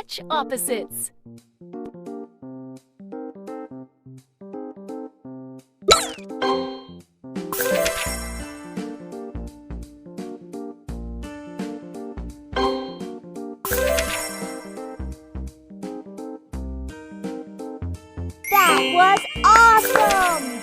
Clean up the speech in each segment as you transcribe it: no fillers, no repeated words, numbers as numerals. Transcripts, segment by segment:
Match opposites. That was awesome!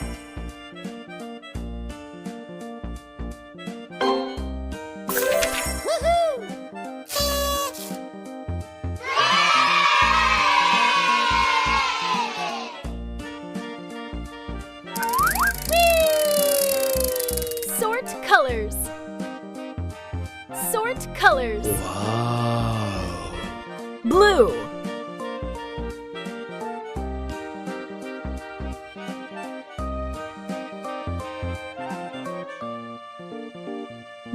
Sort colors. Sort colors. Wow. Blue.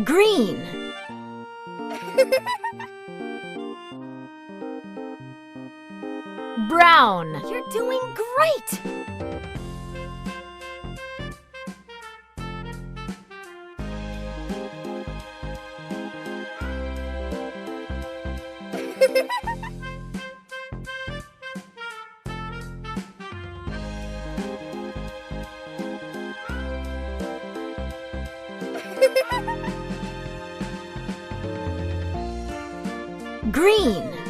Green. Brown. You're doing great! Green.